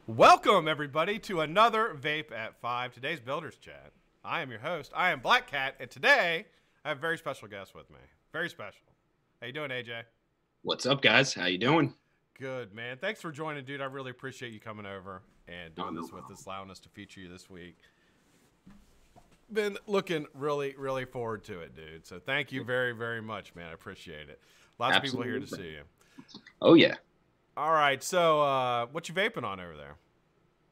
Welcome, everybody, to another Vape at 5, today's Builders Chat. I am your host. I am BlackCat, and today I have a very special guest with me. Very special. How you doing, AJ? What's up, guys? How you doing? Good, man. Thanks for joining, dude. I really appreciate you coming over and doing this with us, allowing us to feature you this week. Been looking really forward to it, dude. So thank you very, very much, man. I appreciate it. Lots of people here to see you. Oh, yeah. All right, so what you vaping on over there?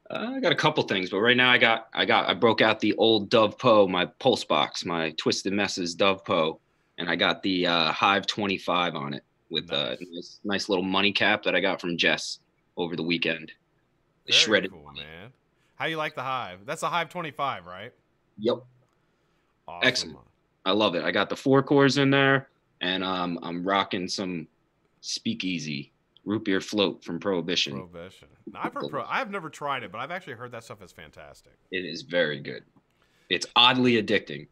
I got a couple things, but right now I broke out the old Dove Po, my pulse box, my Twisted Messes Dove Po, and I got the Hive 25 on it with a nice little money cap that I got from Jess over the weekend. The Very shredded cool, man. How you like the Hive? That's a Hive 25, right? Yep. Awesome. Excellent. I love it. I got the 4 cores in there, and I'm rocking some Speakeasy root beer float from Prohibition. Now, I've never tried it, but I've actually heard that stuff is fantastic. It is very good. It's oddly addicting.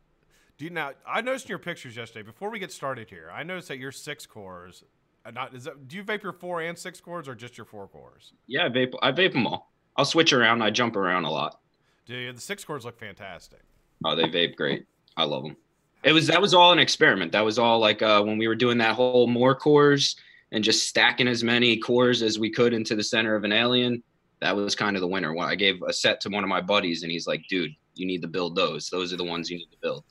Now, I noticed in your pictures yesterday, before we get started here, I noticed that your 6 cores, do you vape your 4 and 6 cores or just your 4 cores? Yeah, I vape them all. I'll switch around. I jump around a lot. Dude, the 6 cores look fantastic. Oh, they vape great. I love them. That was all an experiment. That was all like when we were doing that whole more cores and just stacking as many cores as we could into the center of an alien. That was kind of the winner. When I gave a set to one of my buddies, and he's like, dude, you need to build those. Those are the ones you need to build.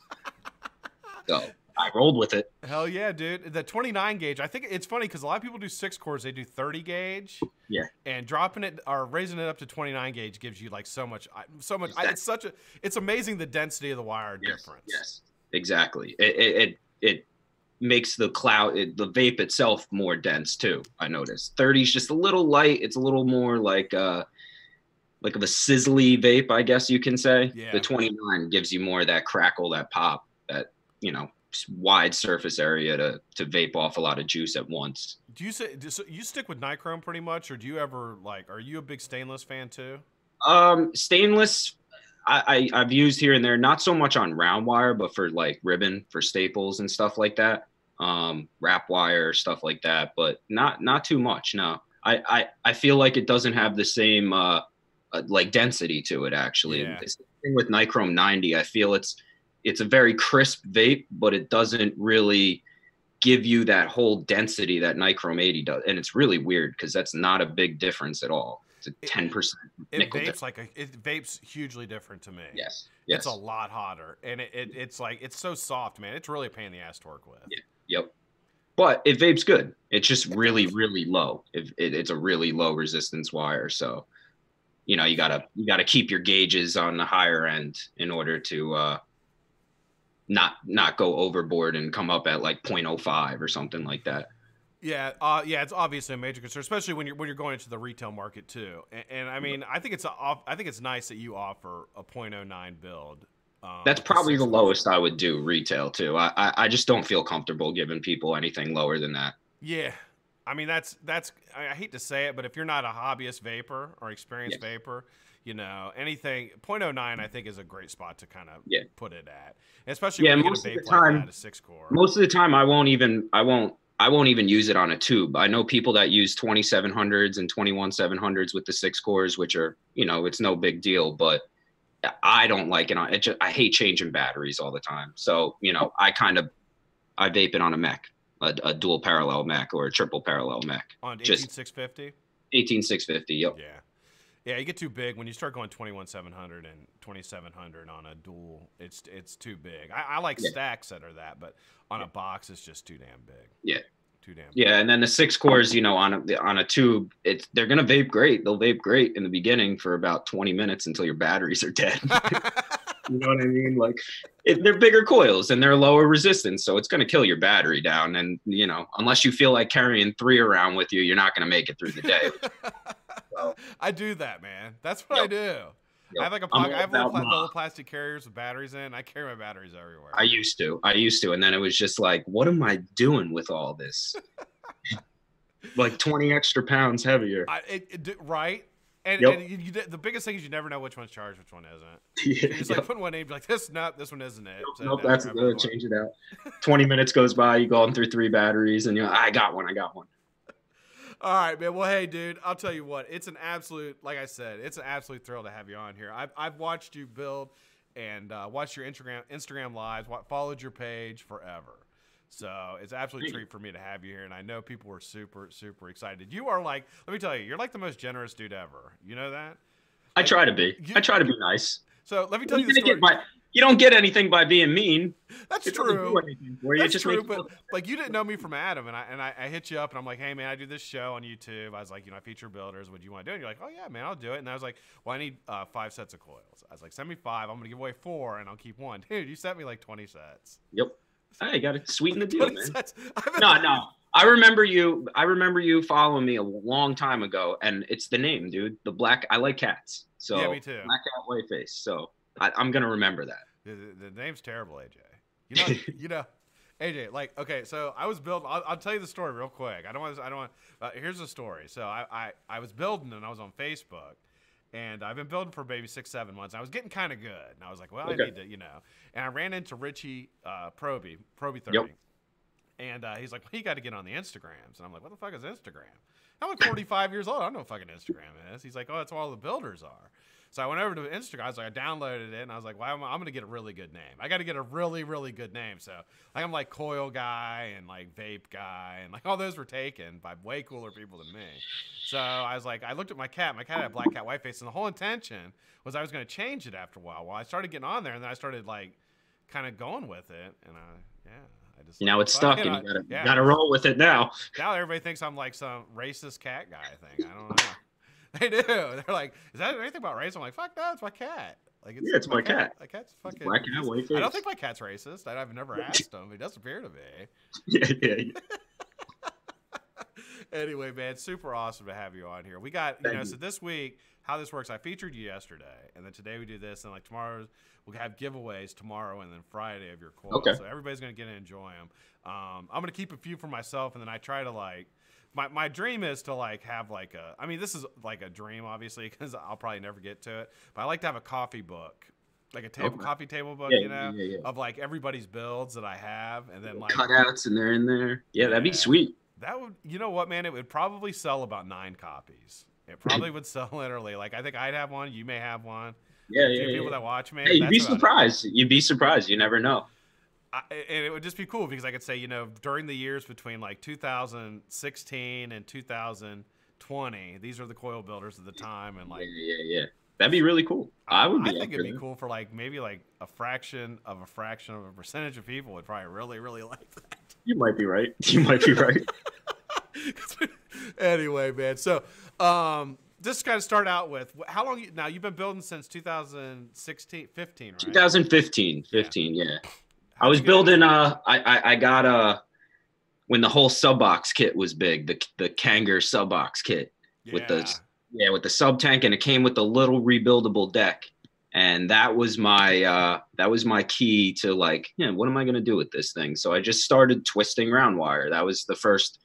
So I rolled with it. Hell yeah, dude. The 29 gauge, I think it's funny because a lot of people do 6 cores. They do 30 gauge. Yeah. And dropping it or raising it up to 29 gauge gives you like so much. It's amazing the density of the wire difference. Yes, exactly. It makes the the vape itself more dense too. I noticed 30 is just a little light. It's a little more like of a sizzly vape, I guess you can say. Yeah. The 29 gives you more of that crackle, that pop, that wide surface area to vape off a lot of juice at once. Do you stick with nichrome pretty much, or do you ever are you a big stainless fan too? Stainless, I've used here and there, not so much on round wire, but for like ribbon, for staples and stuff like that. Wrap wire, stuff like that, but not too much. No, I feel like it doesn't have the same like density to it actually. Yeah. The same thing with Nichrome 90, I feel it's a very crisp vape, but it doesn't really give you that whole density that Nichrome 80 does, and it's really weird because that's not a big difference at all. It's a 10% nickel difference. It vapes hugely different to me. Yes. It's a lot hotter, and it's so soft, man. It's really a pain in the ass to work with. Yeah. Yep. But it vapes good. It's just really low. It's a really low resistance wire, so you gotta keep your gauges on the higher end in order to not go overboard and come up at like 0.05 or something like that. Yeah, it's obviously a major concern, especially when you're going into the retail market too. And I mean, I think it's nice that you offer a 0.09 build. That's probably the lowest I would do retail too. I just don't feel comfortable giving people anything lower than that. Yeah, I mean that's I hate to say it, but if you're not a hobbyist vapor or experienced vapor, anything 0.09 I think is a great spot to kind of put it at, especially when you get a vape like that, a 6 core. Most of the time, I won't even use it on a tube. I know people that use 2700s and 21700s with the 6 cores, which are, it's no big deal, but I don't like it. I hate changing batteries all the time. So, I vape it on a mech, a dual parallel mech or a triple parallel mech. On 18650? 18650, yep. Yeah. Yeah, you get too big. When you start going 21700 and 2700 on a dual, it's too big. I like stacks that are that, but on a box, it's just too damn big. Yeah. Too damn big. Yeah, and then the 6 cores, on a tube, they're gonna vape great. They'll vape great in the beginning for about 20 minutes until your batteries are dead. You know what I mean? Like, they're bigger coils and they're lower resistance, so it's gonna kill your battery down. And unless you feel like carrying 3 around with you, you're not gonna make it through the day. So, I do that, man. That's what I do. Yep. I have I have little plastic carriers with batteries in. I carry my batteries everywhere. I used to, and then it was just like, what am I doing with all this? Like 20 extra pounds heavier. Right? And the biggest thing is you never know which one's charged, which one isn't. Yeah, you're just like putting one in, like this one isn't it. Nope, that's good. Change it out. 20 minutes goes by, you go on through 3 batteries, and I got one. All right, man. Well, hey, dude, I'll tell you what. It's an absolute, like I said, it's an absolute thrill to have you on here. I've watched you build and watched your Instagram lives, followed your page forever. So it's an absolute treat for me to have you here, and I know people were super, super excited. You are like, let me tell you, you're like the most generous dude ever. You know that? I try to be. I try to be nice. So let me tell you the story. You don't get anything by being mean. That's true. That's true. But like, you didn't know me from Adam, and I hit you up, and I'm like, hey man, I do this show on YouTube. I was like, I feature builders. What do you want to do? And you're like, oh yeah, man, I'll do it. And I was like, well, I need 5 sets of coils. I was like, send me 5. I'm gonna give away 4, and I'll keep 1. Dude, you sent me like 20 sets. Yep. I got to sweeten the deal, man. No. I remember you following me a long time ago, and it's the name, dude. I like cats. So yeah, me too. BlackCat Whiteface. So I'm gonna remember that. The name's terrible, AJ. You know, AJ. Like, okay, so I was building. I'll tell you the story real quick. I don't want. Here's the story. So I was building, and I was on Facebook. And I've been building for maybe 6-7 months. And I was getting kind of good. And I was like, well, I need to, And I ran into Richie Proby 30. Yep. And he's like, well, you got to get on the Instagrams. And I'm like, what the fuck is Instagram? I'm like 45 years old. I don't know what fucking Instagram is. He's like, oh, that's what all the builders are. So I went over to Instagram. I was like, I downloaded it, and I was like, well, I'm going to get a really good name. I got to get a really, really good name. So like, I'm like Coil guy and like Vape guy, and like all those were taken by way cooler people than me. So I was like, I looked at my cat. My cat had a BlackCat Whiteface, and the whole intention was I was going to change it after a while. Well, I started getting on there, and then I started like kind of going with it, and I just now it's stuck, and you gotta roll with it now. Now everybody thinks I'm like some racist cat guy thing. I don't know. They do. They're like, is that anything about race? I'm like, fuck no, it's my cat. Like, it's my cat. My cat's fucking. BlackCat Whiteface. I don't think my cat's racist. I've never asked him. He doesn't appear to be. Yeah. Anyway, man, super awesome to have you on here. We got, so this week, how this works, I featured you yesterday, and then today we do this, and like tomorrow, we'll have giveaways tomorrow, and then Friday of your coils. Okay. So everybody's going to get to enjoy them. I'm going to keep a few for myself, and then I try to like, my dream is to like have like this is like a dream, obviously, because I'll probably never get to it, but I like to have a coffee book. Like a coffee table book, of like everybody's builds that I have, and then like cutouts, and they're in there. Yeah, that'd be sweet. That would, you know what, man? It would probably sell about 9 copies. It probably would sell literally. Like, I think I'd have one. You may have one. Yeah. People that watch me. Hey, you'd be surprised. You'd be surprised. You never know. And it would just be cool because I could say, during the years between like 2016 and 2020, these are the coil builders of the time, and like yeah. That'd be really cool. I think it'd be cool for like maybe like a fraction of a percentage of people would probably really, really like that. You might be right. Anyway, man. So, just kind of start out with how long now you've been building since 2016, 15, right? 2015, yeah. I was building. I got when the whole sub box kit was big, the Kanger sub box kit with the sub tank, and it came with a little rebuildable deck. And that was my key to like, what am I going to do with this thing? So I just started twisting round wire. That was the first,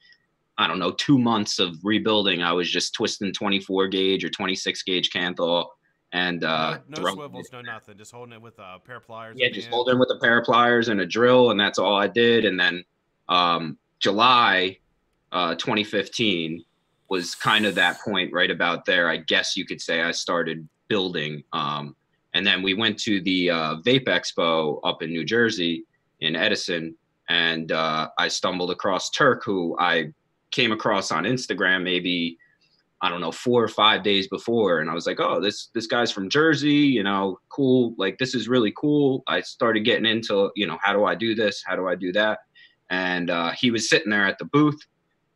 2 months of rebuilding. I was just twisting 24 gauge or 26 gauge Canthal, and no swivels, no nothing. Just holding it with a pair of pliers. Yeah, just holding it with a pair of pliers and a drill, and that's all I did. And then July 2015 was kind of that point right about there. I guess you could say I started building. And then we went to the Vape Expo up in New Jersey in Edison, and I stumbled across Turk, who I came across on Instagram maybe, 4 or 5 days before. And I was like, oh, this guy's from Jersey, cool. Like, this is really cool. I started getting into, how do I do this? How do I do that? And he was sitting there at the booth,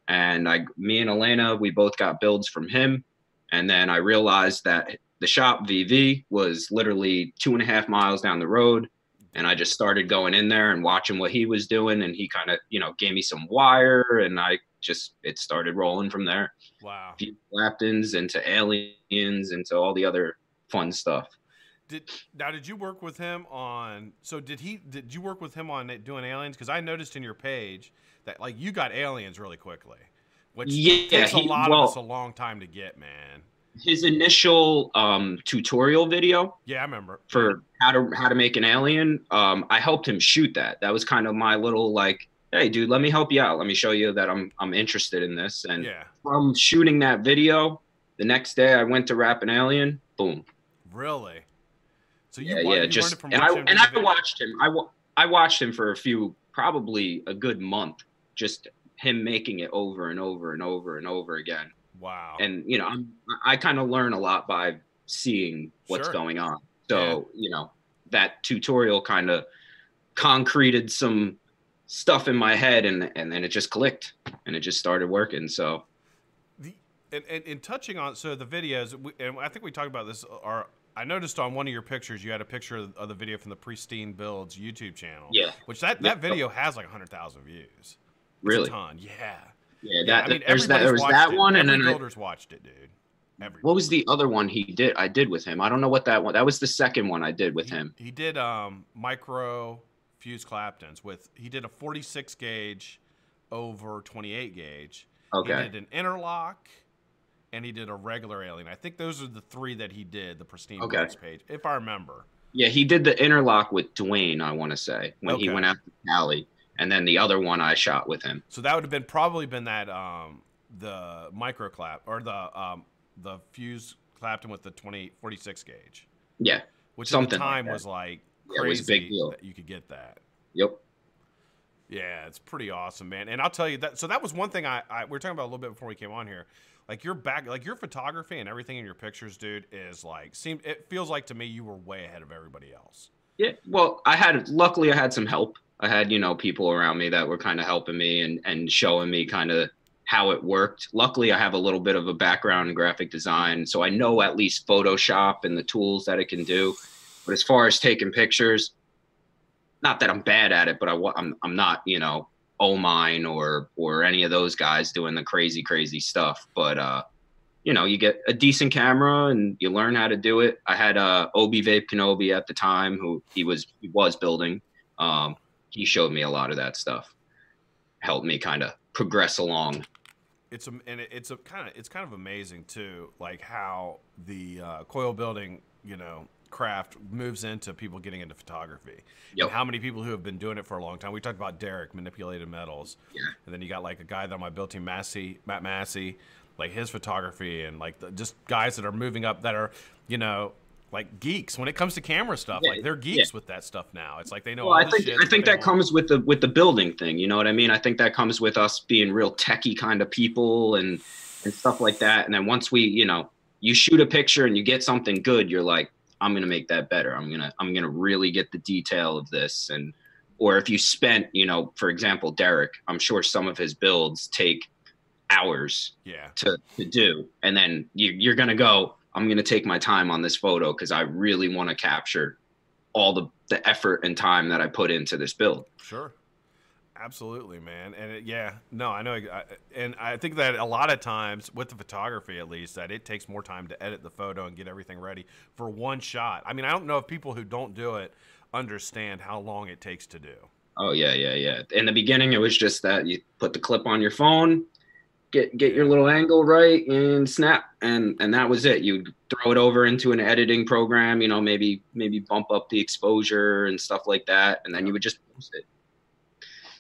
and me and Elena, we both got builds from him. And then I realized that the shop VV was literally 2.5 miles down the road. And I just started going in there and watching what he was doing. And he kind of, gave me some wire, and it started rolling from there. Wow. A few Claptons into aliens into all the other fun stuff. Did you work with him on, did you work with him on doing aliens? Cause I noticed in your page that like you got aliens really quickly, which takes a lot of us a long time to get, man. His initial tutorial video, I remember, for how to make an alien, I helped him shoot that. That was kind of my little hey, dude, let me help you out. Let me show you that I'm interested in this. And Yeah. from shooting that video, the next day I went to Rap an Alien. Boom. Really? So Yeah, you learned it just from and watching I watched him. I watched him for probably a good month, just him making it over and over and over and over again. Wow. And you know, I kind of learn a lot by seeing what's going on. So you know, that tutorial kind of concreted some stuff in my head, and then it just clicked, and it just started working. So. And touching on the videos, and I think we talked about this. I noticed on one of your pictures you had a picture of the video from the Pristine Builds YouTube channel. Yeah, which that video has like 100,000 views. Really? It's a ton. Yeah. Yeah. I mean, there was that one, and then builders watched it, dude. What was the other one I did with him? I don't know what that one. That was the second one I did with him. He did micro fuse Claptons he did a 46 gauge over 28 gauge. Okay. He did an interlock. And he did a regular alien. I think those are the three that he did, the Pristine Builds page, if I remember. Yeah, he did the interlock with Dwayne, I want to say, when he went out to Cali. And then the other one I shot with him. So that would have probably been that the micro clap or the fuse Clapton with the 46 gauge. Yeah. Which at the time was like crazy. It was a big deal. That you could get that. Yep. Yeah, it's pretty awesome, man. And I'll tell you that. So that was one thing we were talking about a little bit before we came on here. Like your photography and everything in your pictures, dude, is like it feels like to me you were way ahead of everybody else. Yeah, well, luckily I had some help. I had, you know, people around me that were kind of helping me and showing me kind of how it worked. Luckily, I have a little bit of a background in graphic design, so I know at least Photoshop and the tools that it can do. But as far as taking pictures, not that I'm bad at it, but I'm not, you know, Mine or any of those guys doing the crazy stuff. But you know, you get a decent camera and you learn how to do it. I had Obi Vape Kenobi at the time, who he was building. He showed me a lot of that stuff, helped me kind of progress along. It's kind of amazing too, like how the coil building, you know, craft moves into people getting into photography. Yep. And how many people who have been doing it for a long time. We talked about Derek, manipulated metals. Yeah. And then you got like a guy that on my build team, Matt Massey, like his photography, and like just guys that are moving up that are, you know, like geeks when it comes to camera stuff. Yeah, like they're geeks with that stuff now. It's like they know. Well, I think that comes with the building thing. You know what I mean? I think that comes with us being real techie kind of people and stuff like that. And then once we, you know, you shoot a picture and you get something good, you're like, I'm going to make that better. I'm going to really get the detail of this. Or if you spent, you know, for example, Derek, I'm sure some of his builds take hours to do. And then you're going to go, I'm going to take my time on this photo because I really want to capture all the effort and time that I put into this build. Sure. Absolutely, man. And I know. And I think that a lot of times with the photography, at least, that it takes more time to edit the photo and get everything ready for one shot. I mean, I don't know if people who don't do it understand how long it takes to do. Oh, yeah. In the beginning, it was just that you put the clip on your phone, get your little angle right and snap. And that was it. You'd throw it over into an editing program, you know, maybe bump up the exposure and stuff like that. And then you would just post it.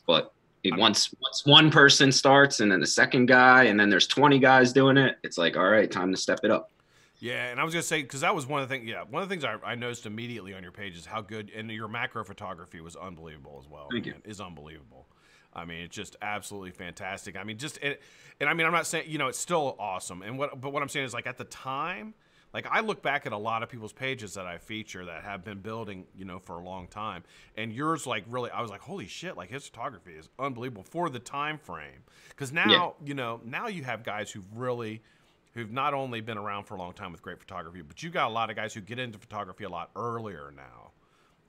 But once one person starts and then the second guy and then there's 20 guys doing it, it's like, all right, time to step it up. Yeah, and I was going to say, because that was one of the things, one of the things I noticed immediately on your page is how good, and your macro photography was unbelievable as well. Thank you. Is unbelievable. I mean, it's just absolutely fantastic. I mean, and I mean, I'm not saying, you know, it's still awesome. But what I'm saying is, like, at the time, like, I look back at a lot of people's pages that I feature that have been building, you know, for a long time. And yours, like, really, I was like, holy shit, like, his photography is unbelievable for the time frame. Because now, you know, now you have guys who've not only been around for a long time with great photography, but you got a lot of guys who get into photography a lot earlier now,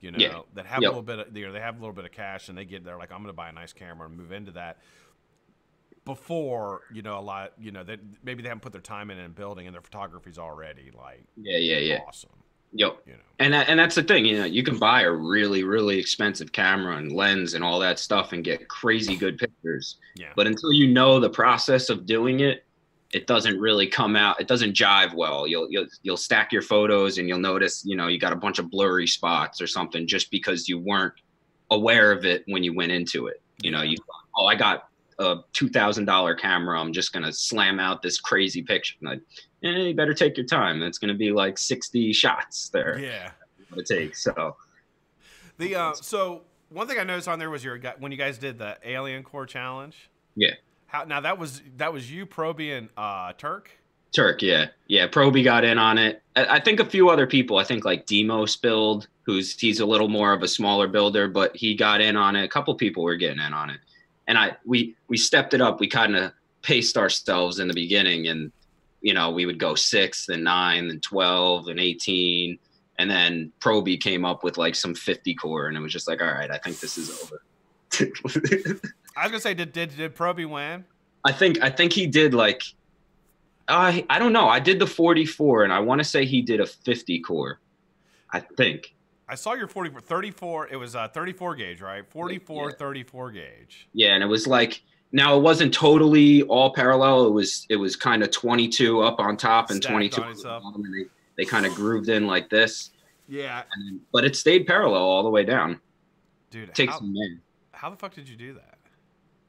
you know, that have a little bit of, you know, they have a little bit of cash and they're like, I'm going to buy a nice camera and move into that. Before, you know, a lot, you know, that maybe they haven't put their time in building and their photography's already like awesome. Yep. You know, and that's the thing, you know, you can buy a really, really expensive camera and lens and all that stuff and get crazy good pictures. Yeah. But until you know the process of doing it, it doesn't really come out. It doesn't jive well. You'll stack your photos and you'll notice, you know, you got a bunch of blurry spots or something just because you weren't aware of it when you went into it. You know, Yeah. I got a $2,000 camera. I'm just gonna slam out this crazy picture. Like, you better take your time. That's gonna be like 60 shots there. Yeah. What it takes. So So one thing I noticed on there was when you guys did the Alien Core Challenge. yeah. Now that was you, Proby, and Turk. Turk, yeah. Proby got in on it. I think a few other people. I think like Demo spilled, he's a little more of a smaller builder, but he got in on it. A couple people were getting in on it, and we stepped it up. We kind of paced ourselves in the beginning, and we would go 6, then 9, then 12, and 18, and then Proby came up with like some 50 core, and it was just like, all right, I think this is over. I was gonna say, did Proby win? I think he did like. I don't know. I did the 44, and I want to say he did a 50 core. I think. I saw your 44, 34. It was 34 gauge, right? 44, yeah. 34 gauge. Yeah, and it was like, now it wasn't totally all parallel. It was kind of 22 up on top and 22 on the bottom, and they kind of grooved in like this. Yeah. But it stayed parallel all the way down. Dude, how the fuck did you do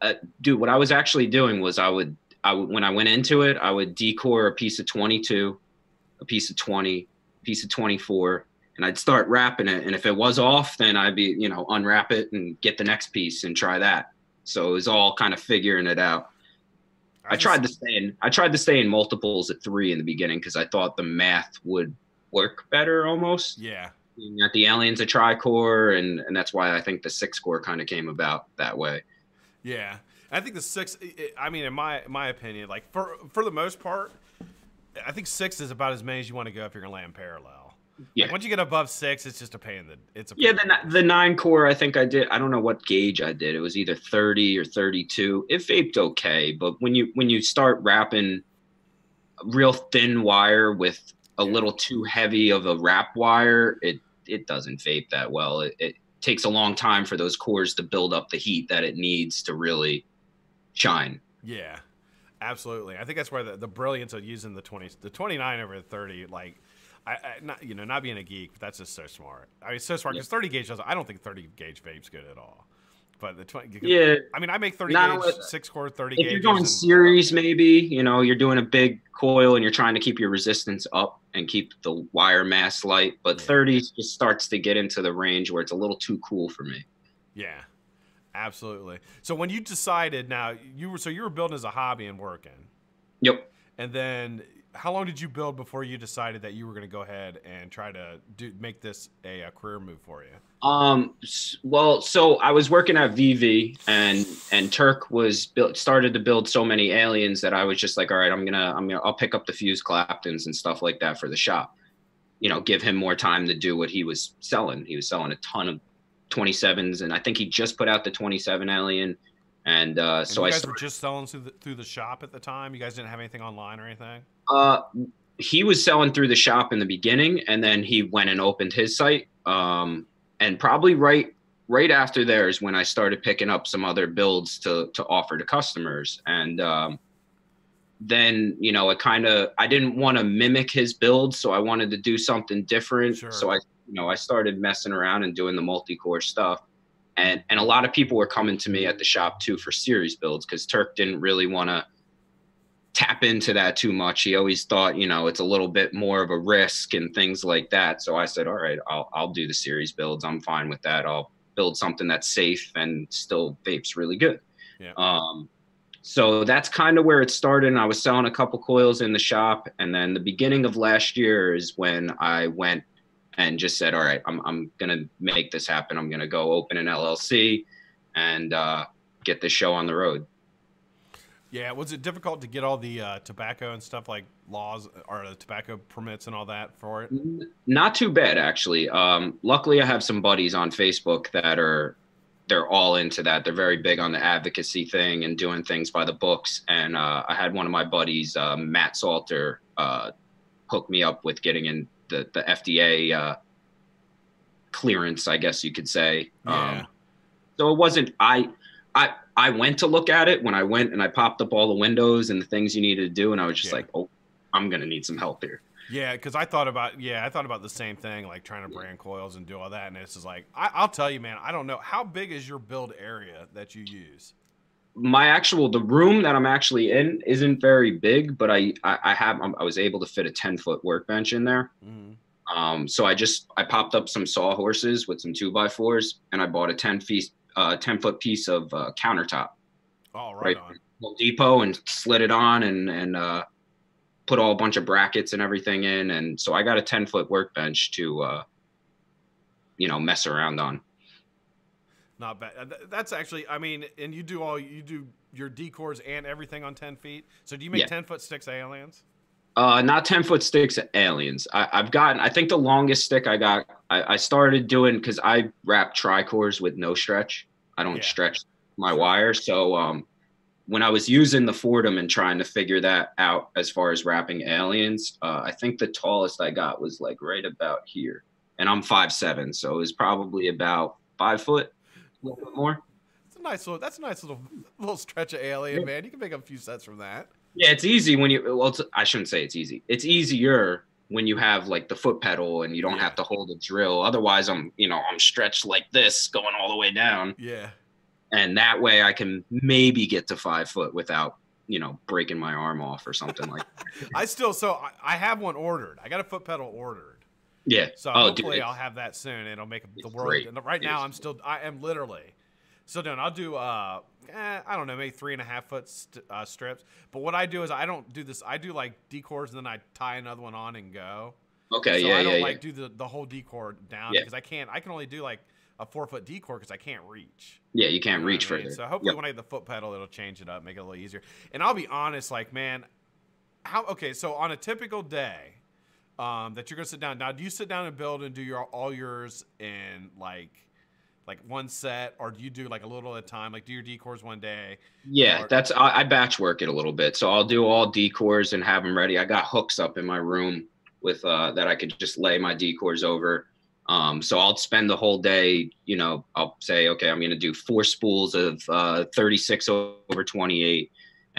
that? Dude, what I was actually doing was when I went into it, I would decore a piece of 22, a piece of 20, a piece of 24, and I'd start wrapping it. And if it was off, then I'd be, unwrap it and get the next piece and try that. So it was all kind of figuring it out. I tried to stay in multiples at 3 in the beginning because I thought the math would work better almost. Yeah. At the Aliens, a tri-core, and that's why I think the 6 core kind of came about that way. Yeah. I think the 6, I mean, in my opinion, like for the most part, I think 6 is about as many as you want to go if you're going to land parallel. Yeah. Like once you get above 6, it's just a pain in the, the 9 core, I think I did. I don't know what gauge I did. It was either 30 or 32. It vaped okay, but when you start wrapping real thin wire with a little too heavy of a wrap wire, it doesn't vape that well. It takes a long time for those cores to build up the heat that it needs to really shine. Yeah, absolutely. I think that's where the brilliance of using the 29 over the 30, like, not being a geek, but that's just so smart. I mean, so smart because 30 gauge I don't think 30 gauge vape's good at all. But the 20, yeah, I mean, I make 30 gauge, 6 core, 30 gauge. If you're going series, maybe you're doing a big coil and you're trying to keep your resistance up and keep the wire mass light. But 30 just starts to get into the range where it's a little too cool for me. Yeah, absolutely. So when you decided, now you were building as a hobby and working. Yep. And then how long did you build before you decided that you were going to go ahead and try to make this a career move for you? Well, so I was working at VV, and Turk started to build so many aliens that I was just like, all right, I'll pick up the fuse Claptons and stuff like that for the shop. Give him more time to do what he was selling. He was selling a ton of 27s, and I think he just put out the 27 alien. And so you guys were just selling through the shop at the time. You guys didn't have anything online or anything. He was selling through the shop in the beginning, and then he went and opened his site. And probably right after there is when I started picking up some other builds to offer to customers. And then I didn't want to mimic his build, so I wanted to do something different. Sure. So I started messing around and doing the multi-core stuff. And a lot of people were coming to me at the shop too for series builds because Turk didn't really want to tap into that too much. He always thought, it's a little bit more of a risk and things like that. So I said, all right, I'll do the series builds. I'm fine with that. I'll build something that's safe and still vapes really good. Yeah. So that's kind of where it started. And I was selling a couple coils in the shop. And then the beginning of last year is when I went and just said, all right, I'm going to make this happen. I'm going to go open an LLC and get this show on the road. Yeah. Was it difficult to get all the tobacco and stuff, like laws or the tobacco permits and all that for it? Not too bad, actually. Luckily, I have some buddies on Facebook that they're all into that. They're very big on the advocacy thing and doing things by the books. And I had one of my buddies, Matt Salter, hook me up with getting in the FDA clearance, I guess you could say. Yeah. So it wasn't, I went to look at it when I went and I popped up all the windows and the things you needed to do. And I was just like, oh, I'm gonna need some help here. Yeah, because I thought about the same thing, like trying to brand coils and do all that, and it's just like I'll tell you, man, I don't know how big is your build area that you use. The room that I'm actually in isn't very big, but I was able to fit a 10-foot workbench in there. Mm-hmm. So I popped up some sawhorses with some 2x4s, and I bought a 10-foot piece of countertop. Oh, right on. Home Depot, and slid it on and put a bunch of brackets and everything in, and so I got a 10-foot workbench to mess around on. Not bad. That's actually, I mean, and you do your decors and everything on 10 feet. So do you make 10-foot sticks aliens? Not 10-foot sticks aliens. I think the longest stick I got, I started doing, because I wrap tricores with no stretch. I don't stretch my wire. So when I was using the Fordham and trying to figure that out as far as wrapping aliens, I think the tallest I got was like right about here. And I'm 5'7", so it was probably about 5 foot. A little bit more. That's a nice little stretch of alien, man. You can make a few sets from that. Yeah, it's easy when I shouldn't say it's easy. It's easier when you have like the foot pedal and you don't have to hold a drill. Otherwise, I'm stretched like this going all the way down. Yeah. And that way I can maybe get to 5 foot without, breaking my arm off or something like that. I have one ordered. I got a foot pedal ordered. Yeah. So hopefully I'll have that soon. It'll make the world. Great. And right now I am literally still doing. I'll do I don't know, maybe 3.5 foot strips. But what I do is I don't do this. I do like decors and then I tie another one on and go. Okay. So I don't do the whole decor down because I can only do like a 4-foot decor because I can't reach. Yeah, you can't reach further. So hopefully when I get the foot pedal, it'll change it up, make it a little easier. And I'll be honest, like, man, so on a typical day, that you're gonna sit down. Now, do you sit down and build and do all yours in like one set, or do you do like a little at a time? Like, do your decors one day? Yeah, I batch work it a little bit. So I'll do all decors and have them ready. I got hooks up in my room with that I could just lay my decors over. So I'll spend the whole day. I'll say, okay, I'm gonna do 4 spools of 36/28.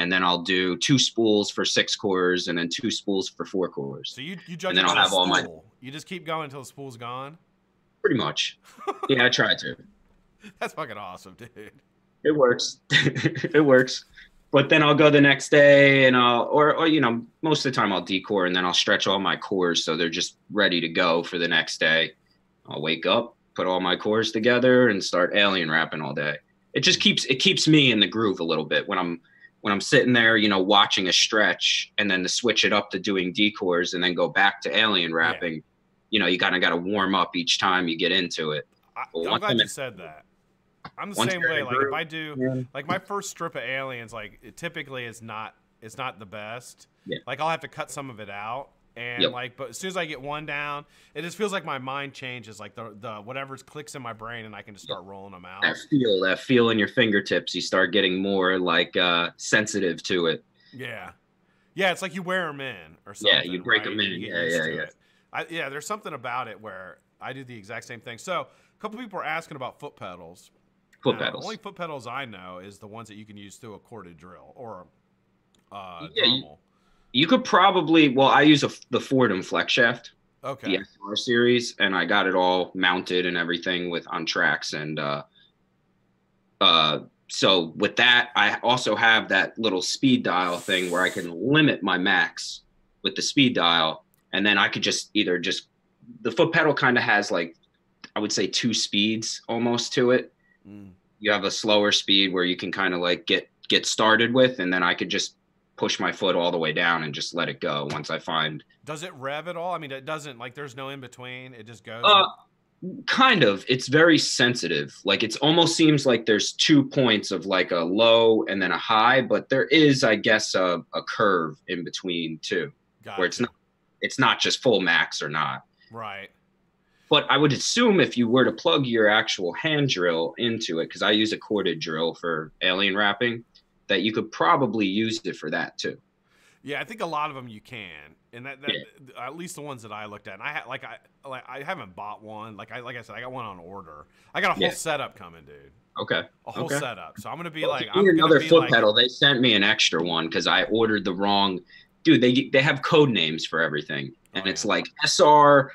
And then I'll do 2 spools for 6 cores and then 2 spools for 4 cores. So you judge and then I'll have all my. You just keep going until the spool's gone. Pretty much. Yeah, I try to. That's fucking awesome, dude. It works. It works. But then I'll go the next day and most of the time I'll decor and then I'll stretch all my cores so they're just ready to go for the next day. I'll wake up, put all my cores together, and start alien wrapping all day. It just keeps me in the groove a little bit when I'm sitting there, watching a stretch and then to switch it up to doing decors and then go back to alien wrapping, you kind of got to warm up each time you get into it. I'm glad you said that. I'm the same way. Like if I do like my first strip of aliens, like it typically it's not the best. Yeah. Like I'll have to cut some of it out. And but as soon as I get one down, it just feels like my mind changes. Like the whatever's clicks in my brain, and I can just start rolling them out. That feel in your fingertips, you start getting more like sensitive to it. Yeah, it's like you wear them in or something. Yeah, you break them in. Yeah. There's something about it where I do the exact same thing. So a couple people are asking about foot pedals. Pedals. Only foot pedals I know is the ones that you can use through a corded drill or normal. You could probably, I use the Fordham flex shaft, okay, the SR series, and I got it all mounted and everything on tracks. And so with that, I also have that little speed dial thing where I can limit my max with the speed dial. And then I could the foot pedal kind of has like, I would say 2 speeds almost to it. Mm. You have a slower speed where you can kind of like get started with, and then I could just push my foot all the way down and just let it go once I find. Does it rev at all? I mean, it doesn't, like there's no in between. It just goes. Kind of. It's very sensitive. Like it almost seems like there's 2 points of like a low and then a high, but there is, I guess, a curve in between too, where it's not just full max or not. Right. But I would assume if you were to plug your actual hand drill into it, because I use a corded drill for alien wrapping, that you could probably use it for that too. Yeah, I think a lot of them you can, and that at least the ones that I looked at. And I haven't bought one. Like I said, I got one on order. I got a whole setup coming, dude. Okay. A whole setup. So I'm gonna be I'm another foot pedal. They sent me an extra one because I ordered the wrong dude, they have code names for everything, and it's yeah. like SR,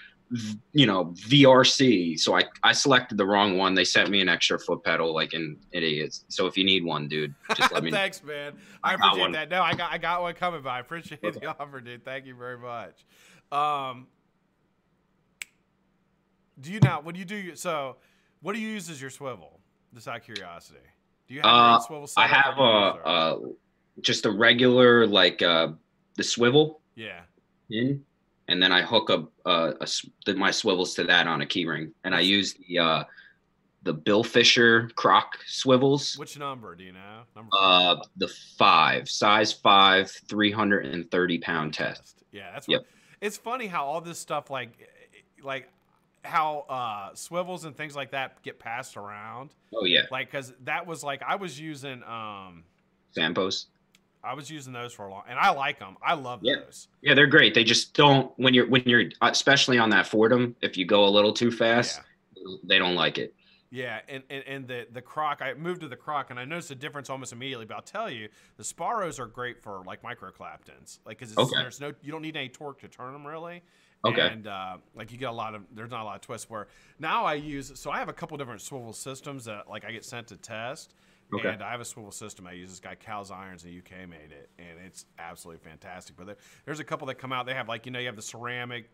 you know, VRC. So I selected the wrong one. They sent me an extra foot pedal, like an idiot. So if you need one, dude, just let me know. Thanks, man. I appreciate that. No, I got one coming, but I appreciate the offer, dude. Thank you very much. Do you now, when you do, so what do you use as your swivel? Just out of curiosity. Do you have your own swivel I setup? have just a regular, like the swivel. Yeah. In, and then I hook up my swivels to that on a key ring, and I use the Bill Fisher Croc swivels. Which number do you know? The 5, size 5, 330-pound test. Yeah, that's what. It's funny how all this stuff like how swivels and things like that get passed around. Oh yeah. Like, cause that was like I was using Sampos. I was using those for a long, and I like them. I love those. Yeah, they're great. They just don't when you're especially on that Fordham. If you go a little too fast, they don't like it. Yeah, and the Croc, I moved to the Croc, and I noticed a difference almost immediately. But I'll tell you, the Sparrows are great for like micro claptons, like because there's you don't need any torque to turn them really. Okay. And like you get there's not a lot of twists. Where now I have a couple different swivel systems that like I get sent to test. Okay. And I have a swivel system I use. This guy Cal's Irons in the UK made it, and it's absolutely fantastic. But there's a couple that come out. They have like you have the ceramic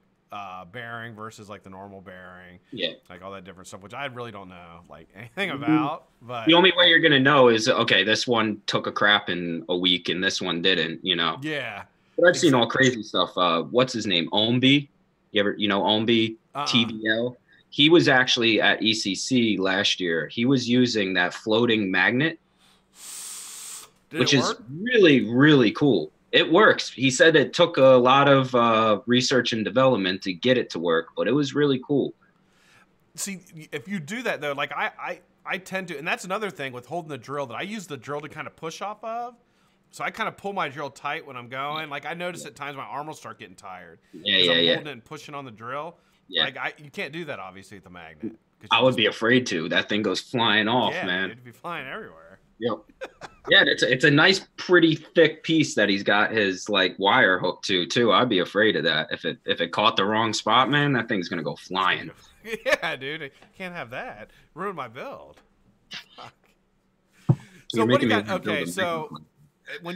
bearing versus like the normal bearing. Yeah. Like all that different stuff, which I really don't know like anything about. But the only way you're gonna know is okay, this one took a crap in a week and this one didn't. Yeah. But I've seen all crazy stuff. What's his name? Ombi. You ever Ombi TVL? He was actually at ECC last year. He was using that floating magnet, which is really, really cool. It works. He said it took a lot of research and development to get it to work, but it was really cool. See, if you do that, though, like I tend to, and that's another thing with holding the drill, that I use the drill to kind of push off of. So I kind of pull my drill tight when I'm going. Like I notice at times my arm will start getting tired. I'm holding it and pushing on the drill. Yeah. Like you can't do that obviously with the magnet. I would be afraid to. That thing goes flying off, man. It'd be flying everywhere. Yep. Yeah, it's a nice, pretty thick piece that he's got his like wire hooked to too. I'd be afraid of that. If it caught the wrong spot, man, that thing's gonna go flying. Yeah, dude. I can't have that. Ruin my build. Fuck. So what do you got? Okay, so when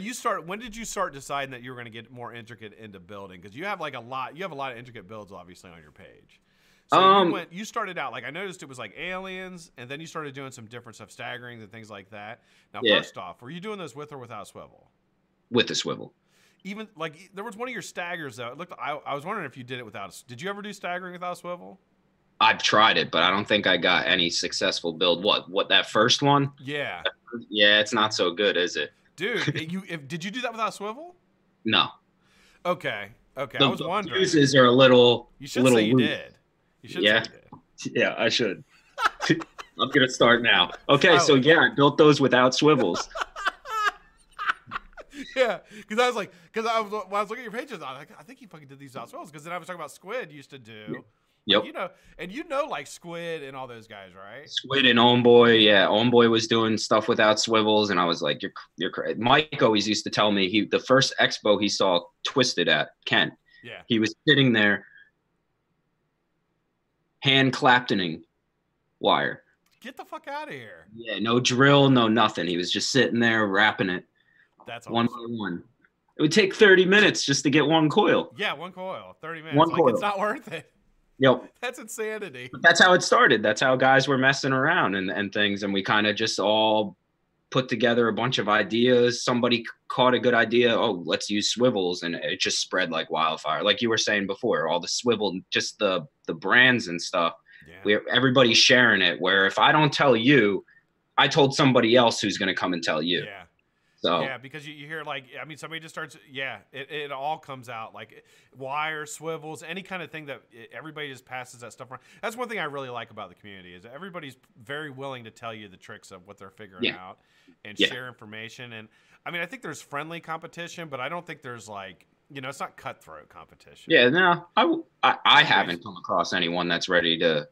did you start deciding that you were going to get more intricate into building? Because you have a lot of intricate builds obviously on your page. So you started out, like I noticed it was like aliens, and then you started doing some different stuff, staggerings and things like that. Now, first off, were you doing those with or without swivel? With the swivel. Even like there was one of your staggers though. It looked. I was wondering if you did it without. Did you ever do staggering without swivel? I've tried it, but I don't think I got any successful build. What that first one? Yeah. Yeah, it's not so good, is it? Dude, did you do that without swivel? No. Okay. I was wondering. The fuses are a little. You should say you did. You should say you did. Yeah, I should. I'm gonna start now. Okay, so I built those without swivels. Yeah, because I was when I was looking at your pages, I was like, I think he fucking did these without swivels. Because then I was talking about Squid used to do. Yep. Like Squid and all those guys, right? Squid and Homeboy, yeah. Homeboy was doing stuff without swivels, and I was like, "You're crazy." Mike always used to tell me the first expo he saw Twisted at Kent. Yeah. He was sitting there, hand claptoning wire. Get the fuck out of here. Yeah, no drill, no nothing. He was just sitting there wrapping it. That's awesome. One by one. It would take 30 minutes just to get one coil. Yeah, one coil, 30 minutes. Coil. It's not worth it. Yep. That's insanity. But that's how it started. That's how guys were messing around and things. And we kind of just all put together a bunch of ideas. Somebody caught a good idea. Oh, let's use swivels. And it just spread like wildfire. Like you were saying before, all the swivel, just the brands and stuff. Yeah. Everybody's sharing it. Where if I don't tell you, I told somebody else who's going to come and tell you. Yeah. So. Yeah, because you hear somebody just starts. Yeah, it all comes out like wire, swivels, any kind of thing that everybody just passes that stuff around. That's one thing I really like about the community is that everybody's very willing to tell you the tricks of what they're figuring out and share information. And I mean, I think there's friendly competition, but I don't think there's it's not cutthroat competition. Yeah, no, I haven't come across anyone that's ready to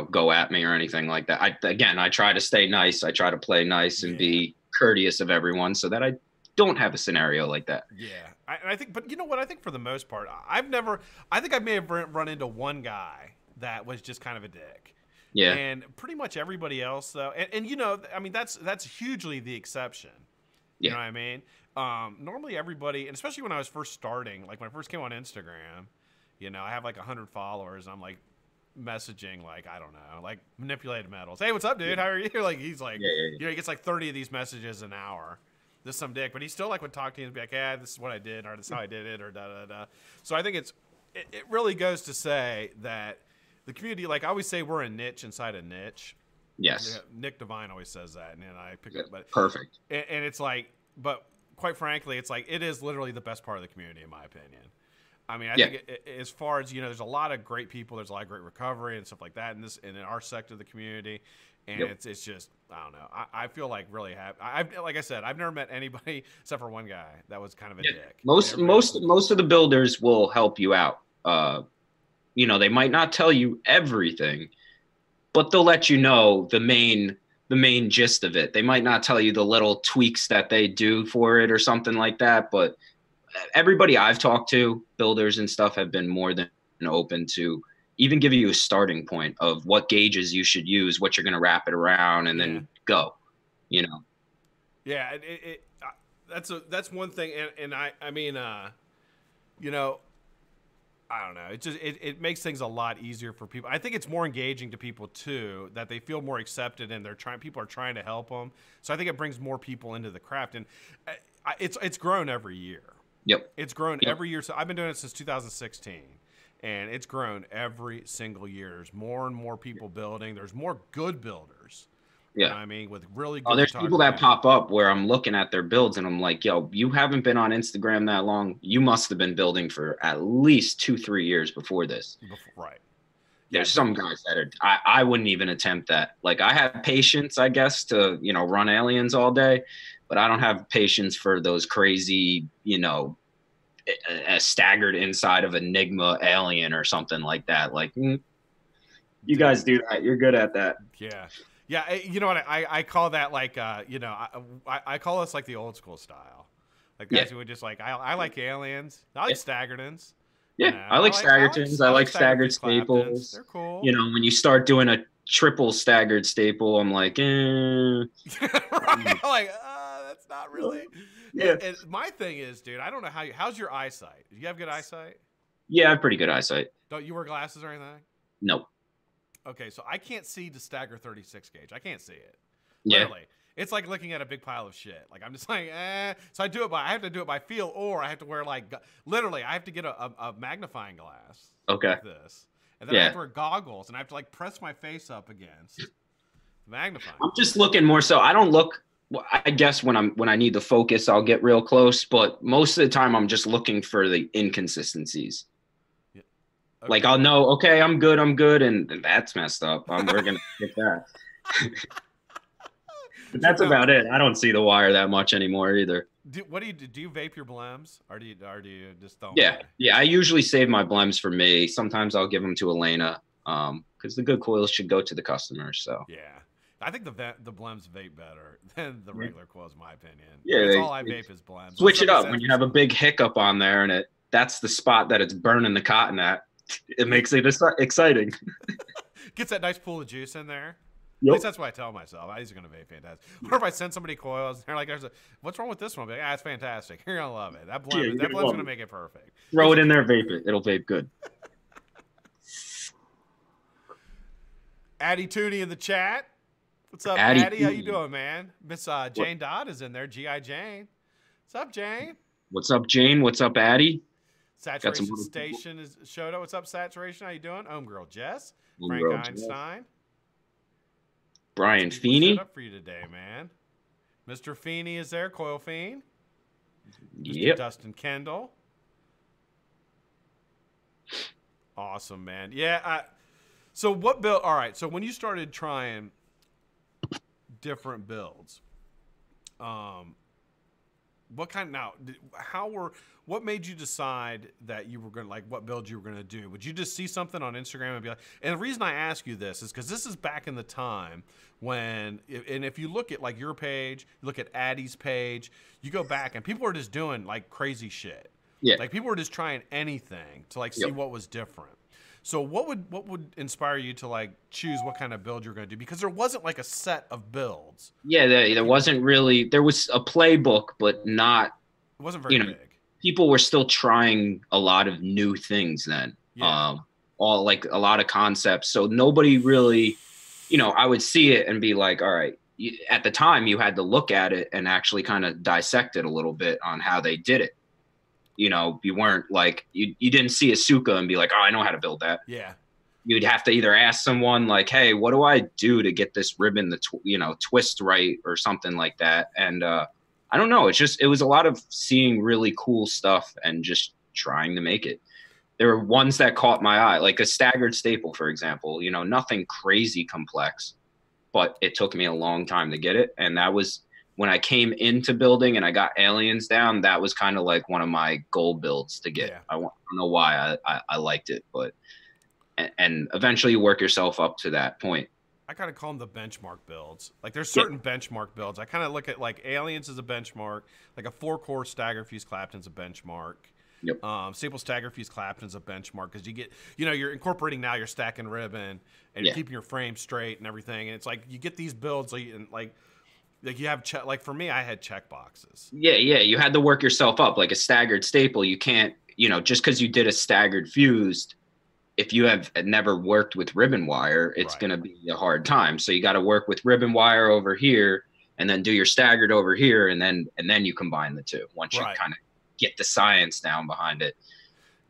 go at me or anything like that. I try to stay nice. I try to play nice and be courteous of everyone so that I don't have a scenario like that. Yeah, I think, but you know what? I think for the most part, I think I may have run into one guy that was just kind of a dick. Yeah. And pretty much everybody else, though, and you know, I mean, that's hugely the exception. You know what I mean? Normally everybody, and especially when I was first starting, like when I first came on Instagram, you know, I have like 100 followers. And I'm like messaging, like, I don't know, like Manipulated Metals. Hey, what's up, dude? How are you? Like, he's like, you know, he gets like 30 of these messages an hour. This some dick, but he still like would talk to you and be like, yeah, this is what I did, or this is how I did it, or da da da. So I think it really goes to say that the community, like I always say, we're a niche inside a niche. Yes. Yeah, Nick Devine always says that, and I pick up. But perfect. And it's like, but quite frankly, it's like it is literally the best part of the community, in my opinion. I mean, I think as far as, you know, there's a lot of great people, there's a lot of great recovery and stuff like that in this, and in our sector of the community. And it's just, I don't know. I feel like really happy. Like I said, I've never met anybody except for one guy that was kind of a dick. Most of the builders will help you out. You know, they might not tell you everything, but they'll let you know the main gist of it. They might not tell you the little tweaks that they do for it or something like that, but everybody I've talked to, builders and stuff, have been more than open to even giving you a starting point of what gauges you should use, what you're going to wrap it around, and then go, you know? Yeah. That's one thing. And I mean, you know, I don't know. It makes things a lot easier for people. I think it's more engaging to people too, that they feel more accepted and people are trying to help them. So I think it brings more people into the craft, and it's grown every year. Yep. It's grown every year. So I've been doing it since 2016, and it's grown every single year. There's more and more people building. There's more good builders. Yeah. You know what I mean? With really good there's people that pop up where I'm looking at their builds and I'm like, yo, you haven't been on Instagram that long. You must have been building for at least 2-3 years before this. Right. There's some guys that I wouldn't even attempt that. Like, I have patience, I guess, to, you know, run aliens all day, but I don't have patience for those crazy, you know, a staggered inside of Enigma alien or something like that. Like, you guys do that. You're good at that. Yeah. Yeah. You know what? I call that like, you know, I call this like the old school style. Like guys who would just like, I like aliens. I like staggertons. Yeah, you know, I like staggertons. I like staggered staples. They're cool. You know, when you start doing a triple staggered staple, I'm like, right? Like, that's not really. Yeah. And my thing is, dude, I don't know how's your eyesight? Do you have good eyesight? Yeah, I have pretty good eyesight. Don't you wear glasses or anything? Nope. Okay, so I can't see the stagger 36 gauge. I can't see it. Yeah. Literally. It's like looking at a big pile of shit. Like, I'm just like, So I have to do it by feel, or I have to wear, like, literally, I have to get a magnifying glass. Okay. Like this. And then I have to wear goggles, and I have to, like, press my face up against the magnifying. I'm just looking more so. I don't look. I guess when I need the focus, I'll get real close. But most of the time, I'm just looking for the inconsistencies. Yeah. Okay. Like, I'll know, okay, I'm good, and that's messed up. We're gonna get that. But that's about it. I don't see the wire that much anymore either. What do you do? Do you vape your blems, or do you just don't? Yeah, I usually save my blems for me. Sometimes I'll give them to Elena, because the good coils should go to the customers. So yeah, I think the blems vape better than the regular coils, in my opinion. Yeah, that's all I vape is blems. Switch it up when you have a big hiccup on there, and that's the spot that it's burning the cotton at. It makes it exciting. Gets that nice pool of juice in there. Yep. At least that's what I tell myself. These are going to be fantastic. Or if I send somebody coils, and they're like, what's wrong with this one? I'll be like, it's fantastic. You're going to love it. That blend's going to make it perfect. Throw it in there, vape it. It'll vape good. Addy Tooney in the chat. What's up, Addy? How you doing, man? Miss Jane Dodd is in there. G.I. Jane. What's up, Jane? What's up, Jane? What's up, Addy? Saturation Station is showed up. What's up, Saturation? How you doing? Girl Jess. Frank Einstein. Brian Feeney. Up for you today, man. Mr. Feeney is there. Coil Fiend. Yep. Dustin Kendall. Awesome, man. Yeah. So what build? All right. So when you started trying different builds, what kind now? What made you decide that you were gonna like what build you were gonna do? Would you just see something on Instagram and be like? And the reason I ask you this is because this is back in the time when, and if you look at like your page, you look at Addie's page, you go back and people are just doing like crazy shit. Yeah. Like people were just trying anything to like see what was different. So what would inspire you to like choose what kind of build you're going to do? Because there wasn't like a set of builds. Yeah, there wasn't really. There was a playbook, but not. It wasn't very big. People were still trying a lot of new things then. Yeah. All like a lot of concepts. So nobody really, I would see it and be like, all right. At the time, you had to look at it and actually kind of dissect it a little bit on how they did it. You weren't like, you didn't see a Suka and be like, oh, I know how to build that. Yeah. You'd have to either ask someone like, hey, what do I do to get this ribbon to, twist right or something like that. And I don't know. It was a lot of seeing really cool stuff and just trying to make it. There were ones that caught my eye, like a staggered staple, for example, nothing crazy complex, but it took me a long time to get it. And that was, when I came into building and I got aliens down, that was kind of like one of my goal builds to get. Yeah. I don't know why I liked it, but and eventually you work yourself up to that point. I kind of call them the benchmark builds. Like there's certain benchmark builds. I kind of look at like aliens as a benchmark, like a 4-core stagger fuse Clapton's a benchmark. Yep. Staple stagger fuse Clapton's a benchmark because you get, you're incorporating now, you're stacking ribbon and you're keeping your frame straight and everything. And it's like you get these builds like you have like for me, I had check boxes. Yeah, you had to work yourself up like a staggered staple. You can't, just because you did a staggered fused, if you have never worked with ribbon wire, it's going to be a hard time. So you got to work with ribbon wire over here and then do your staggered over here, and then you combine the two once you kind of get the science down behind it.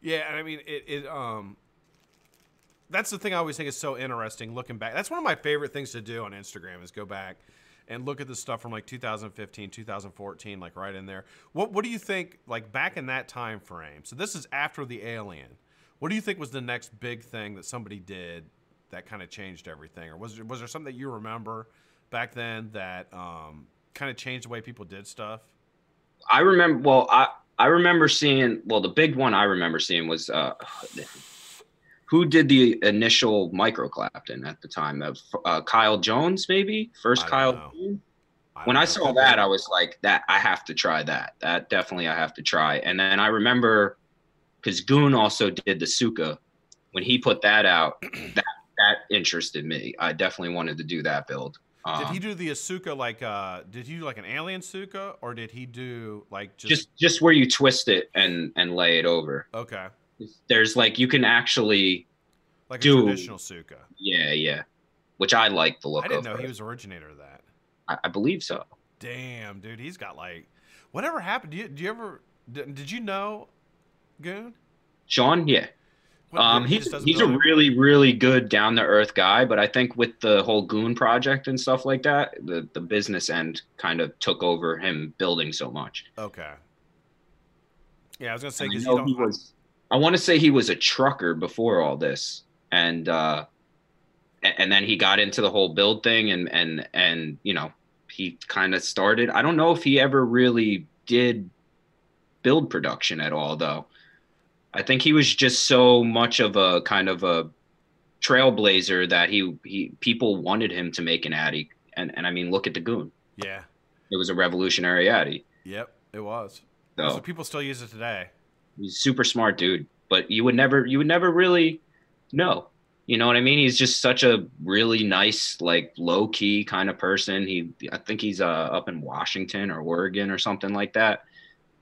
Yeah, and I mean that's the thing I always think is so interesting looking back. That's one of my favorite things to do on Instagram is go back and look at the stuff from like 2015, 2014, like right in there. What do you think, like back in that time frame? So this is after the alien. What do you think was the next big thing that somebody did that kind of changed everything? Or was there something that you remember back then that kind of changed the way people did stuff? I remember seeing, the big one I remember seeing was who did the initial micro Clapton at the time? Of Kyle Jones, maybe? First Kyle Jones? When I saw that, I was like, that I have to try that. That definitely I have to try. And then I remember, because Goon also did the Suka. When he put that out, that interested me. I definitely wanted to do that build. Did he do the Asuka like did he do like an alien Suka, or did he do like just where you twist it and lay it over? Okay. There's like you can actually like a traditional Suka. Yeah. Which I like the look of. I didn't know he was originator of that. I believe so. Damn, dude, he's got like whatever happened. Did you know Goon? Sean, yeah. He's a really, really good down to earth guy, but I think with the whole Goon project and stuff like that, the business end kind of took over him building so much. Okay. Yeah, I was gonna say because I want to say he was a trucker before all this, and then he got into the whole build thing, and he kind of started. I don't know if he ever really did build production at all, though. I think he was just so much of a kind of a trailblazer that people wanted him to make an Addy. And I mean, look at the Goon. Yeah. It was a revolutionary Addy. Yep, it was. So people still use it today. He's a super smart dude, but you would never really know. You know what I mean? He's just such a really nice, like low key kind of person. I think he's up in Washington or Oregon or something like that.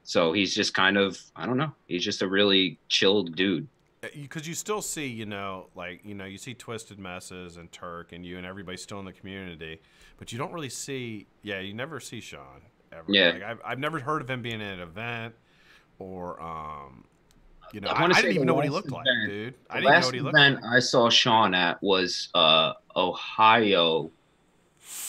So he's just kind of, I don't know. He's just a really chilled dude. Because you still see, you see Twisted Messes and Turk and you and everybody still in the community, but you don't really see, you never see Sean ever. Yeah. Like, I've never heard of him being in an event or, I didn't even know what he looked like, dude. I didn't know what he looked like. The last event I saw Sean at was Ohio,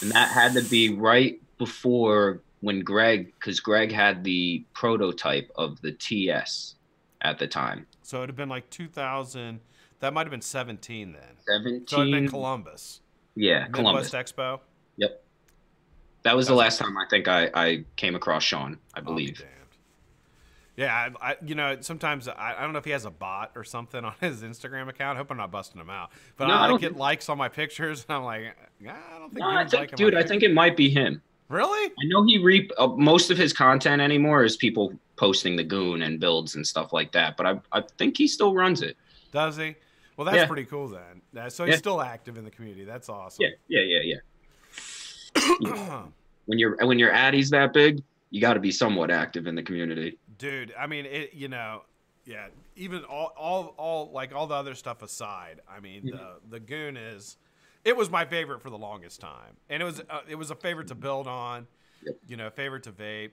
and that had to be right before when because Greg had the prototype of the TS at the time. So it would have been like 2000. That might have been 17 then. 17. So it would have been Columbus. Yeah, Midwest Columbus Expo. Yep. That was the That's last awesome. time I think I came across Sean, I I'll be believe. damned. Yeah, you know, sometimes I don't know if he has a bot or something on his Instagram account. I hope I'm not busting him out. But No, I I like don't get think. likes on my pictures, and I'm like, I don't No, think I Goon's think, liking my dude, I think picture. it might be him. Really? I know most of his content anymore is people posting the goon and builds and stuff like that, but I think he still runs it. Does he? Well, that's Yeah, pretty cool then. So he's yeah, still active in the community. That's yeah, awesome. yeah, yeah, yeah. You know, when your addy's that big, you got to be somewhat active in the community. Dude, I mean, you know, yeah. Even all like all the other stuff aside, I mean, Mhm. the goon is. It was my favorite for the longest time, and it was a favorite to build on. Yep. You know, favorite to vape.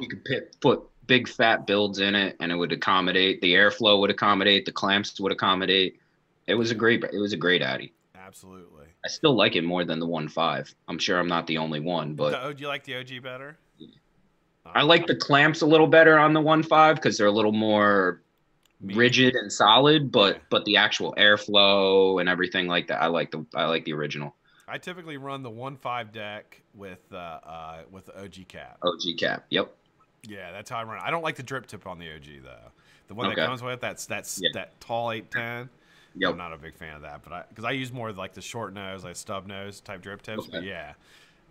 You could put big fat builds in it, and it would accommodate the airflow, would accommodate the clamps, would accommodate. Yeah, It was a great addy. absolutely. I still like it more than the 1.5. I'm sure I'm not the only one, but Do you like the OG better? I like the clamps a little better on the 1.5 because they're a little more Meaty. rigid and solid, Yeah. but the actual airflow and everything like that, I like the original I typically run the 1.5 deck with the OG cap. OG cap. Yep. Yeah, that's how I run it. I don't like the drip tip on the OG though. The one that Okay. comes with that's Yeah. that tall 810. I'm Yep. not a big fan of that, but because I use more of like the short nose, like stub nose type drip tips. But Okay. yeah,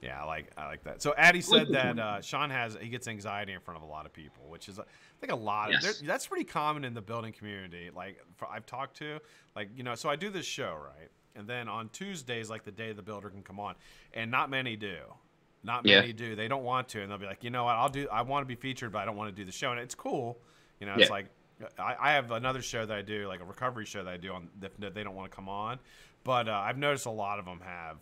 yeah, I like that. So Addy said that Sean he gets anxiety in front of a lot of people, which is I think a lot of Yes. that's pretty common in the building community. Like I've talked to, like you know, so I do this show right, and then on Tuesdays, like the day the builder can come on, and not many do. Not Yeah. many do. They don't want to, and they'll be like, you know what, I want to be featured, but I don't want to do the show, and it's cool. You know, Yeah. it's like I have another show that I do, like a recovery show that I do on if they don't want to come on, but I've noticed a lot of them have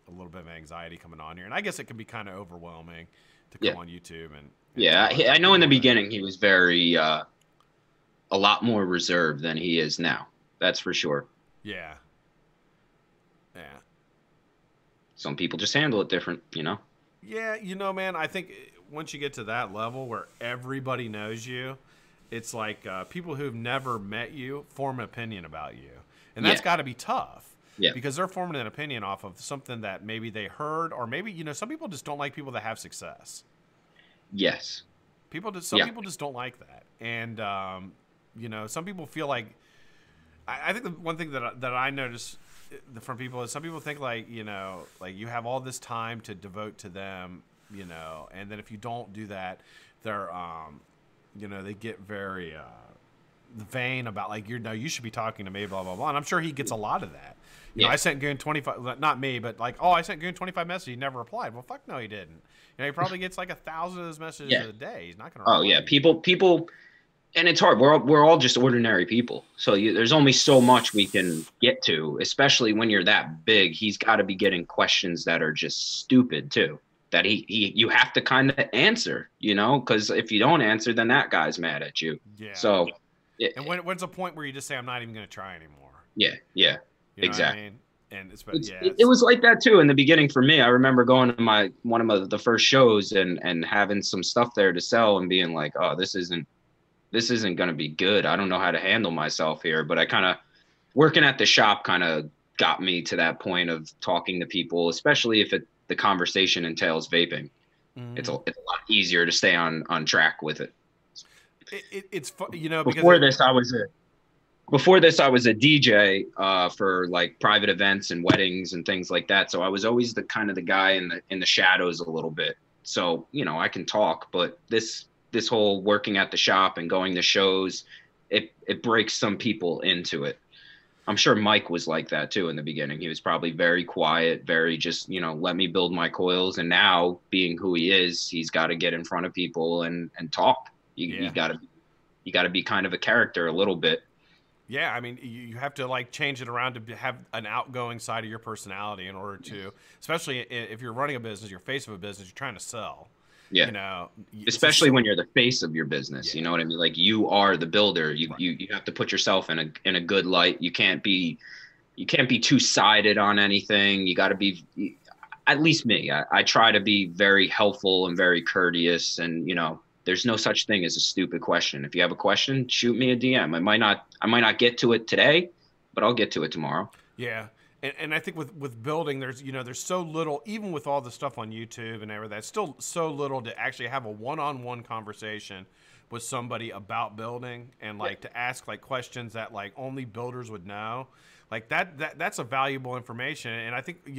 a little bit of anxiety coming on here, and I guess it can be kind of overwhelming to come Yeah. on YouTube and Yeah. talk I to know in the people. beginning he was very a lot more reserved than he is now. That's for sure. Yeah, yeah, Some people just handle it different, you know. yeah. You know, man, I think once you get to that level where everybody knows you, it's like people who've never met you form an opinion about you, and that's Yeah. got to be tough. Yeah. Because they're forming an opinion off of something that maybe they heard, or maybe you know, some people just don't like people that have success. Yes. Some Yeah. people just don't like that, and you know, some people feel like. I think the one thing that I notice from people is some people think like you know, like you have all this time to devote to them, you know, and then if you don't do that, they're you know, they get very vain about like you should be talking to me, blah blah blah. And I'm sure he gets a lot of that. You know, Yeah. I sent Goon 25, not me, but like, oh, I sent Goon 25 messages. He never replied. Well, fuck no, he didn't. You know, he probably gets like 1,000 of those messages Yeah. a day. He's not going to Oh reply. yeah. People, and it's hard. We're all just ordinary people. So there's only so much we can get to, especially when you're that big. He's got to be getting questions that are just stupid too. That you have to kind of answer, you know, because if you don't answer, then that guy's mad at you. Yeah. So, And when's a point where you just say, I'm not even going to try anymore? yeah, yeah, You know exactly. what I mean? And it's, It was like that too in the beginning for me. I remember going to one of the first shows and having some stuff there to sell and being like, oh, this isn't going to be good. I don't know how to handle myself here. But I kind of working at the shop kind of got me to that point of talking to people, especially if the conversation entails vaping. It's a lot easier to stay on track with it. It's you know, because before this I was a DJ for like private events and weddings and things like that. So I was always the kind of the guy in the shadows a little bit. So, you know, I can talk, but this whole working at the shop and going to shows, it breaks some people into it. I'm sure Mike was like that too in the beginning. He was probably very quiet, very just, you know, let me build my coils. And now being who he is, he's got to get in front of people and talk. You got to be kind of a character a little bit. Yeah, I mean, you have to like change it around to have an outgoing side of your personality in order to, especially if you're running a business, you're face of a business, you're trying to sell. Yeah. You know, especially when you're the face of your business, yeah. You know what I mean? Like you are the builder. You have to put yourself in a good light. You can't be too sided on anything. You got to be, at least me. I try to be very helpful and very courteous. And you know, there's no such thing as a stupid question. If you have a question, shoot me a DM. I might not get to it today, but I'll get to it tomorrow. Yeah. and I think with building, there's there's so little, even with all the stuff on YouTube and everything, that's still so little to actually have a one-on-one conversation with somebody about building, and like to ask like questions that like only builders would know. Like that's a valuable information. And I think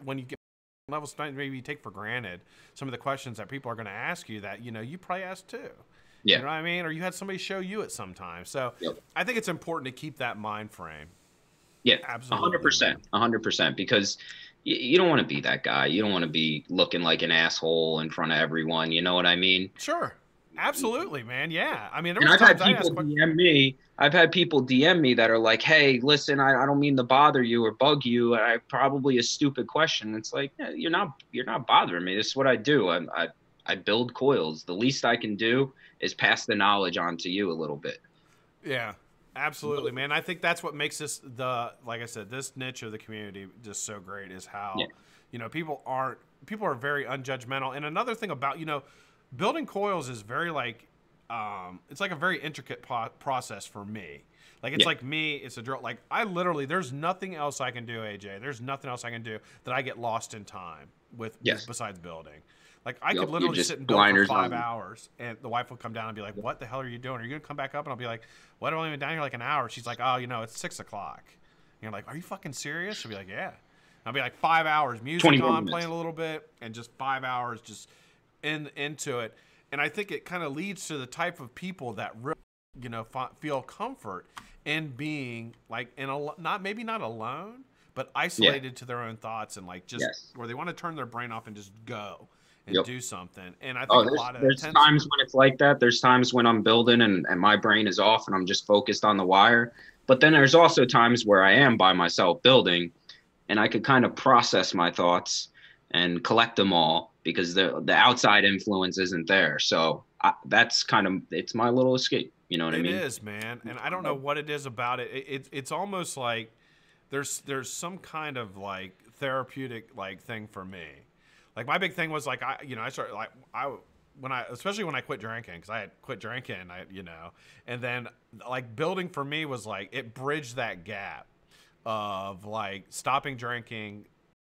when you get levels, maybe you take for granted some of the questions that people are going to ask you that you probably asked too. Yeah. You know what I mean? Or you had somebody show you it sometime. So I think it's important to keep that mind frame. Yeah, absolutely, 100%, because you don't want to be that guy. You don't want to be looking like an asshole in front of everyone. You know what I mean? Sure. Absolutely, man. Yeah. I mean, and I've had people DM me. I've had people DM me that are like, "Hey, listen, I don't mean to bother you or bug you. I probably a stupid question." It's like, yeah, you're not bothering me. This is what I do. I build coils. The least I can do is pass the knowledge on to you a little bit. Yeah. Absolutely, man. I think that's what makes this like I said, this niche of the community just so great, is how people are very unjudgmental. And another thing about building coils is very like it's like a very intricate process for me. Like it's like me, it's a drill. Like I literally, there's nothing else I can do, AJ. There's nothing else I can do that I get lost in time with besides building. Like I could literally sit and build for 5 hours, and the wife will come down and be like, "What the hell are you doing? Are you gonna come back up?" And I'll be like, "What? I've only been down here like an hour." She's like, "Oh, it's 6 o'clock." And you're like, "Are you fucking serious?" She'll be like, "Yeah." And I'll be like 5 hours, music on, playing a little bit, and just 5 hours just into it. And I think it kind of leads to the type of people that really, feel comfort in being like maybe not alone, but isolated to their own thoughts, and like just where they want to turn their brain off and just go. And do something. And I think a lot of there's times when it's like that. There's times when I'm building and my brain is off and I'm just focused on the wire. But then there's also times where I am by myself building, and I could kind of process my thoughts and collect them all, because the outside influence isn't there. So that's kind of, it's my little escape. You know what I mean? It is, man. And I don't know what it is about it. It's almost like there's some kind of like therapeutic like thing for me. Like my big thing was like I started like especially when I quit drinking, because I had quit drinking, and then like building for me was like it bridged that gap of like stopping drinking